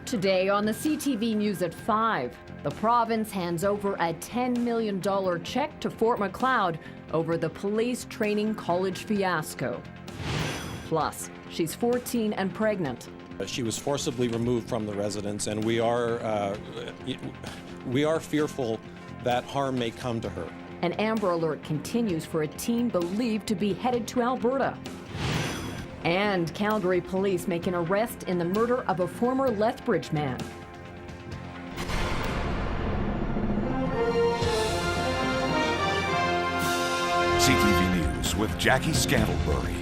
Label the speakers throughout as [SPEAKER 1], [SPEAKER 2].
[SPEAKER 1] Today on the CTV News at 5, the province hands over a $10 million check to Fort Macleod over the police training college fiasco. Plus, she's 14 and pregnant.
[SPEAKER 2] She was forcibly removed from the residence, and we are fearful that harm may come to her.
[SPEAKER 1] An Amber Alert continues for a teen believed to be headed to Alberta. And Calgary police make an arrest in the murder of a former Lethbridge man.
[SPEAKER 3] CTV News with Jackie Scantlebury.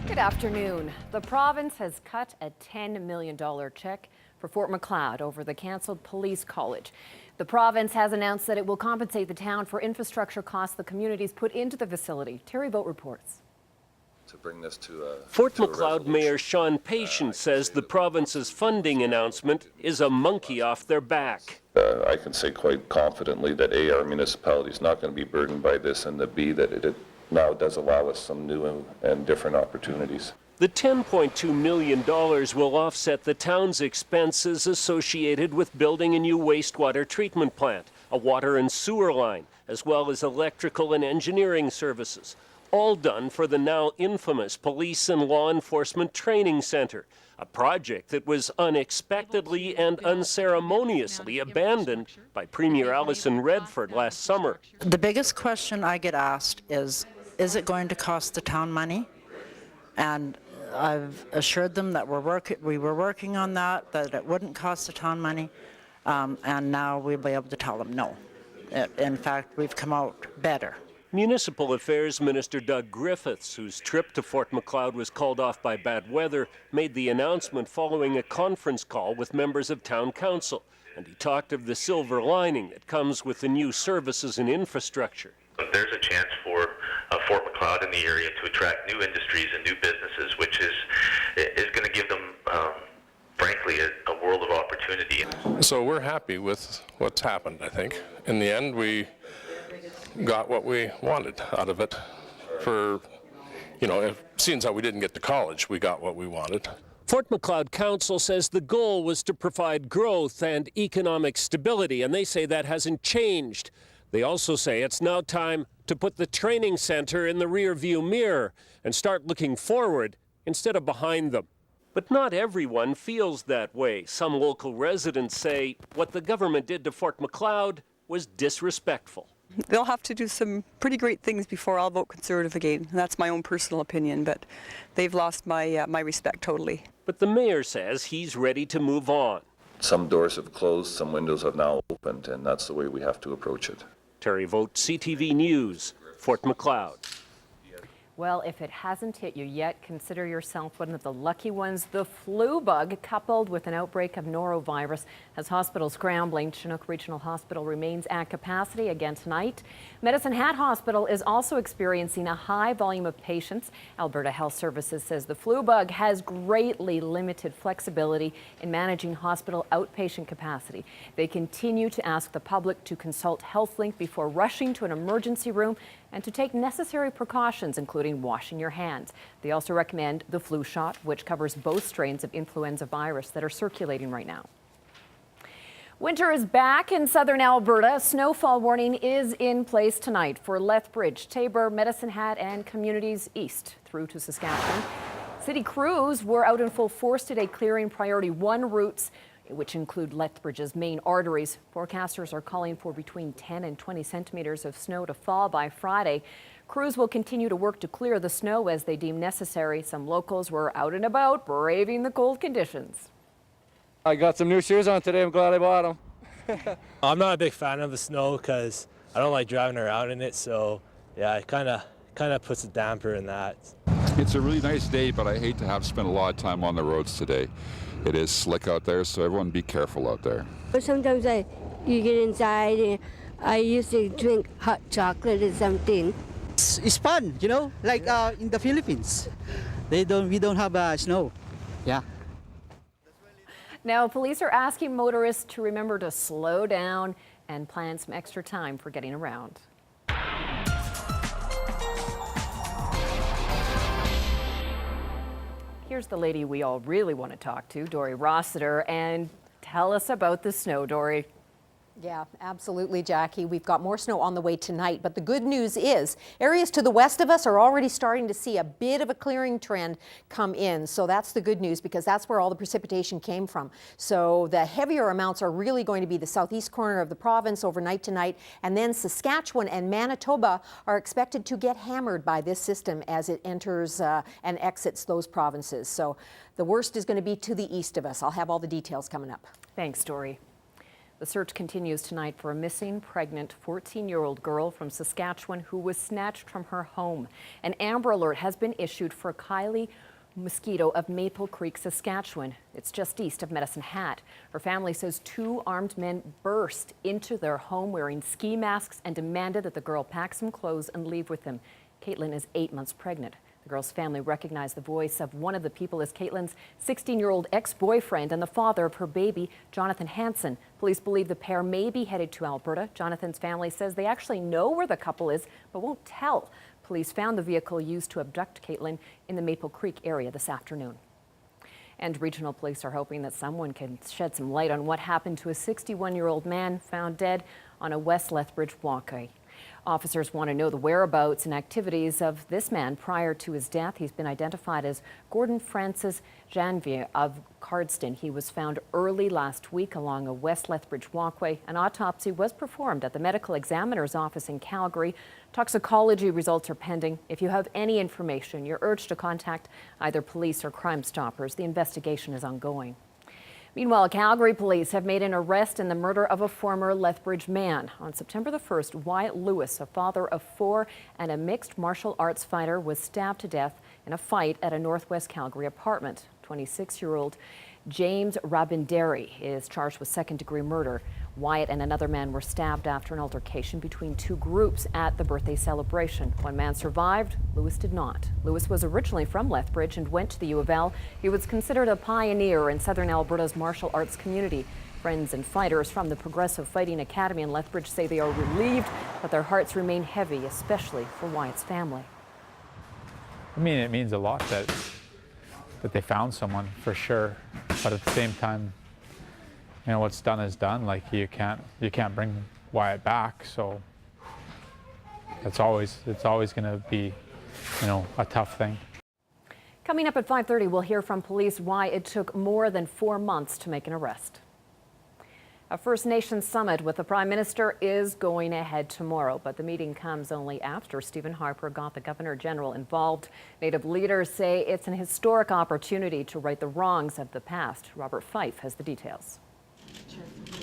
[SPEAKER 1] Good afternoon. The province has cut a $10 million check for Fort Macleod over the cancelled police college. The province has announced that it will compensate the town for infrastructure costs the communities put into the facility. Terry Boat reports.
[SPEAKER 4] To bring this to
[SPEAKER 5] Fort Macleod Mayor Sean Patience says the province's funding announcement is a monkey off their back.
[SPEAKER 4] I can say quite confidently that A, our municipality is not going to be burdened by this, and that B, that it now does allow us some new and different opportunities.
[SPEAKER 5] The $10.2 million will offset the town's expenses associated with building a new wastewater treatment plant, a water and sewer line, as well as electrical and engineering services. All done for the now infamous Police and Law Enforcement Training Center, a project that was unexpectedly and unceremoniously abandoned by Premier Alison Redford last summer.
[SPEAKER 6] The biggest question I get asked is it going to cost the town money? And I've assured them that we were working on that it wouldn't cost the town money, and now we'll be able to tell them no. In fact, we've come out better.
[SPEAKER 5] Municipal Affairs Minister Doug Griffiths, whose trip to Fort Macleod was called off by bad weather, made the announcement following a conference call with members of Town Council, and he talked of the silver lining that comes with the new services and infrastructure.
[SPEAKER 7] There's a chance for Fort Macleod in the area to attract new industries and new businesses, which is going to give them, frankly, a world of opportunity.
[SPEAKER 8] So we're happy with what's happened, I think. In the end, we got what we wanted out of it. For, seeing how we didn't get to college, we got what we wanted.
[SPEAKER 5] Fort Macleod Council says the goal was to provide growth and economic stability, and they say that hasn't changed. They also say it's now time to put the training center in the rearview mirror and start looking forward instead of behind them. But not everyone feels that way. Some local residents say what the government did to Fort Macleod was disrespectful.
[SPEAKER 9] They'll have to do some pretty great things before I'll vote Conservative again. That's my own personal opinion, but they've lost my respect totally.
[SPEAKER 5] But the mayor says he's ready to move on.
[SPEAKER 4] Some doors have closed, some windows have now opened, and that's the way we have to approach it.
[SPEAKER 5] Terry Vogt, CTV News, Fort Macleod.
[SPEAKER 1] Well, if it hasn't hit you yet, consider yourself one of the lucky ones. The flu bug, coupled with an outbreak of norovirus, has hospitals scrambling. Chinook Regional Hospital remains at capacity again tonight. Medicine Hat Hospital is also experiencing a high volume of patients. Alberta Health Services says the flu bug has greatly limited flexibility in managing hospital outpatient capacity. They continue to ask the public to consult HealthLink before rushing to an emergency room and to take necessary precautions, including washing your hands. They also recommend the flu shot, which covers both strains of influenza virus that are circulating right now. Winter is back in southern Alberta. A snowfall warning is in place tonight for Lethbridge, Taber, Medicine Hat, and communities east through to Saskatchewan. City crews were out in full force today, clearing Priority 1 routes, which include Lethbridge's main arteries. Forecasters are calling for between 10 and 20 centimeters of snow to fall by Friday. Crews will continue to work to clear the snow as they deem necessary. Some locals were out and about, braving the cold conditions.
[SPEAKER 10] I got some new shoes on today. I'm glad I bought them.
[SPEAKER 11] I'm not a big fan of the snow because I don't like driving around in it. So yeah, it kind of puts a damper in that.
[SPEAKER 12] It's a really nice day, but I hate to have to spend a lot of time on the roads today. It is slick out there, so everyone be careful out there.
[SPEAKER 13] But sometimes you get inside and I used to drink hot chocolate or something.
[SPEAKER 14] It's fun, like in the Philippines. We don't have snow. Yeah.
[SPEAKER 1] Now, police are asking motorists to remember to slow down and plan some extra time for getting around. Here's the lady we all really want to talk to, Dory Rossiter, and tell us about the snow, Dory.
[SPEAKER 15] Yeah, absolutely, Jackie. We've got more snow on the way tonight, but the good news is areas to the west of us are already starting to see a bit of a clearing trend come in. So that's the good news because that's where all the precipitation came from. So the heavier amounts are really going to be the southeast corner of the province overnight tonight, and then Saskatchewan and Manitoba are expected to get hammered by this system as it enters and exits those provinces. So the worst is going to be to the east of us. I'll have all the details coming up.
[SPEAKER 1] Thanks, Dory. The search continues tonight for a missing, pregnant 14-year-old girl from Saskatchewan who was snatched from her home. An Amber Alert has been issued for Kylie Mosquito of Maple Creek, Saskatchewan. It's just east of Medicine Hat. Her family says 2 armed men burst into their home wearing ski masks and demanded that the girl pack some clothes and leave with them. Caitlin is 8 months pregnant. The girl's family recognized the voice of one of the people as Caitlin's 16-year-old ex-boyfriend and the father of her baby, Jan.10. Police believe the pair may be headed to Alberta. Jonathan's family says they actually know where the couple is, but won't tell. Police found the vehicle used to abduct Caitlin in the Maple Creek area this afternoon. And regional police are hoping that someone can shed some light on what happened to a 61-year-old man found dead on a West Lethbridge walkway. Officers want to know the whereabouts and activities of this man prior to his death. He's been identified as Gordon Francis Janvier of Cardston. He was found early last week along a West Lethbridge walkway. An autopsy was performed at the medical examiner's office in Calgary. Toxicology results are pending. If you have any information, you're urged to contact either police or Crime Stoppers. The investigation is ongoing. Meanwhile, Calgary police have made an arrest in the murder of a former Lethbridge man. On September the 1st, Wyatt Lewis, a father of 4 and a mixed martial arts fighter, was stabbed to death in a fight at a Northwest Calgary apartment. 26-year-old James Rabinderi is charged with second-degree murder. Wyatt and another man were stabbed after an altercation between 2 groups at the birthday celebration. One man survived, Lewis did not. Lewis was originally from Lethbridge and went to the U of L. He was considered a pioneer in southern Alberta's martial arts community. Friends and fighters from the Progressive Fighting Academy in Lethbridge say they are relieved, but their hearts remain heavy, especially for Wyatt's family.
[SPEAKER 16] I mean, it means a lot that they found someone, for sure. But at the same time, you know, what's done is done. Like, you can't bring Wyatt back, so it's always going to be, you know, a tough thing.
[SPEAKER 1] Coming up at 5:30, we'll hear from police why it took more than 4 months to make an arrest. A First Nations summit with the Prime Minister is going ahead tomorrow, but the meeting comes only after Stephen Harper got the Governor General involved. Native leaders say it's an historic opportunity to right the wrongs of the past. Robert Fife has the details.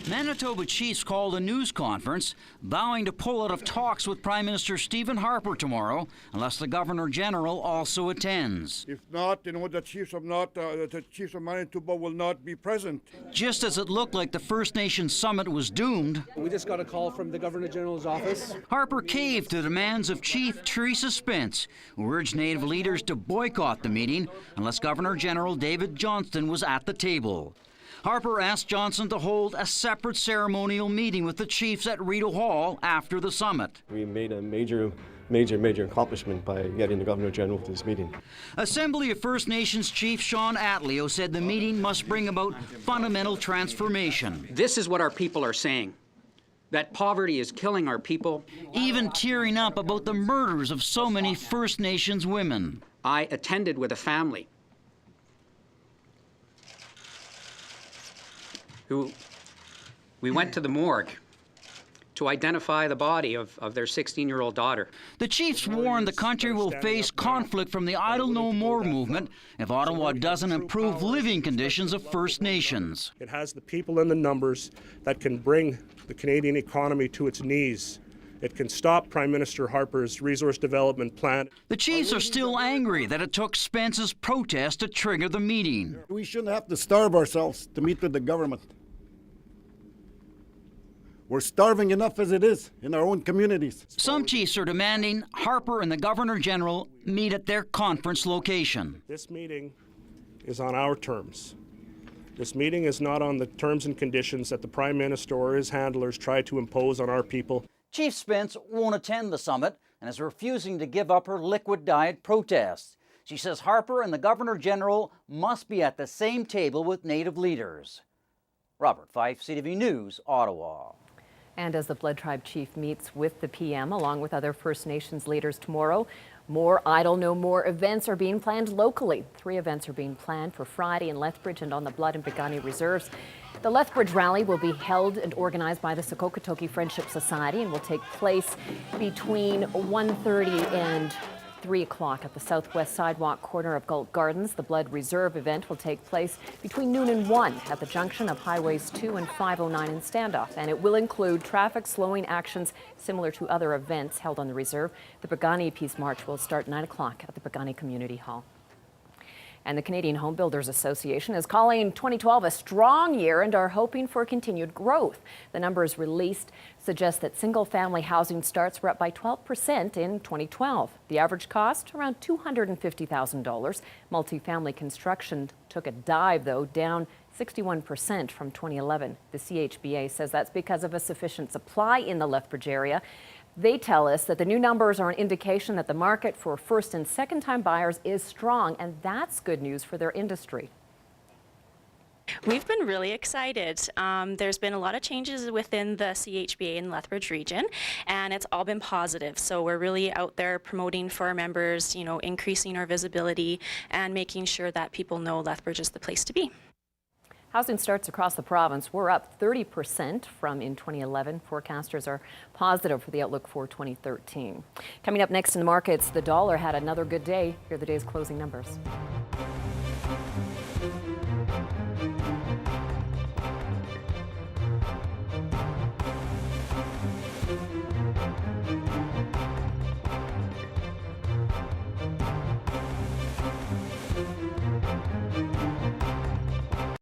[SPEAKER 17] Manitoba chiefs called a news conference vowing to pull out of talks with Prime Minister Stephen Harper tomorrow unless the Governor General also attends.
[SPEAKER 18] If not, you know, the chiefs of Manitoba will not be present.
[SPEAKER 17] Just as it looked like the First Nations summit was doomed,
[SPEAKER 19] we just got a call from the Governor General's office.
[SPEAKER 17] Harper caved to the demands of Chief Teresa Spence, who urged Native leaders to boycott the meeting unless Governor General David Johnston was at the table. Harper asked Johnson to hold a separate ceremonial meeting with the chiefs at Rideau Hall after the summit.
[SPEAKER 20] We made a major accomplishment by getting the Governor General to this meeting.
[SPEAKER 17] Assembly of First Nations Chief Sean Atleo said the meeting must bring about fundamental transformation.
[SPEAKER 21] This is what our people are saying, that poverty is killing our people.
[SPEAKER 17] Even tearing up about the murders of so many First Nations women.
[SPEAKER 21] I attended with a family we went to the morgue to identify the body of their 16-year-old daughter.
[SPEAKER 17] The chiefs warned the country will face conflict from the Idle No More movement if Ottawa doesn't improve living conditions of First Nations.
[SPEAKER 22] It has the people and the numbers that can bring the Canadian economy to its knees. It can stop Prime Minister Harper's resource development plan.
[SPEAKER 17] The chiefs are still angry that it took Spence's protest to trigger the meeting.
[SPEAKER 18] We shouldn't have to starve ourselves to meet with the government. We're starving enough as it is in our own communities.
[SPEAKER 17] Some chiefs are demanding Harper and the Governor General meet at their conference location.
[SPEAKER 22] This meeting is on our terms. This meeting is not on the terms and conditions that the Prime Minister or his handlers try to impose on our people.
[SPEAKER 17] Chief Spence won't attend the summit and is refusing to give up her liquid diet protests. She says Harper and the Governor General must be at the same table with Native leaders. Robert Fife, CTV News, Ottawa.
[SPEAKER 1] And as the Blood Tribe Chief meets with the PM along with other First Nations leaders tomorrow, more Idle No More events are being planned locally. 3 events are being planned for Friday in Lethbridge and on the Blood and Pagani reserves. The Lethbridge rally will be held and organized by the Sikokatoki Friendship Society and will take place between 1:30 and 3 o'clock at the southwest sidewalk corner of Galt Gardens. The Blood Reserve event will take place between noon and 1 at the junction of Highways 2 and 509 in Standoff, and it will include traffic slowing actions similar to other events held on the reserve. The Pagani Peace March will start 9 o'clock at the Pagani Community Hall. And the Canadian Home Builders Association is calling 2012 a strong year and are hoping for continued growth. The numbers released suggest that single-family housing starts were up by 12% in 2012. The average cost, around $250,000. Multifamily construction took a dive, though, down 61% from 2011. The CHBA says that's because of a sufficient supply in the Lethbridge area. They tell us that the new numbers are an indication that the market for first and second-time buyers is strong, and that's good news for their industry.
[SPEAKER 2] We've been really excited. There's been a lot of changes within the CHBA in Lethbridge region, and it's all been positive. So we're really out there promoting for our members, increasing our visibility and making sure that people know Lethbridge is the place to be.
[SPEAKER 1] Housing starts across the province were up 30% from in 2011. Forecasters are positive for the outlook for 2013. Coming up next in the markets, the dollar had another good day. Here are the day's closing numbers.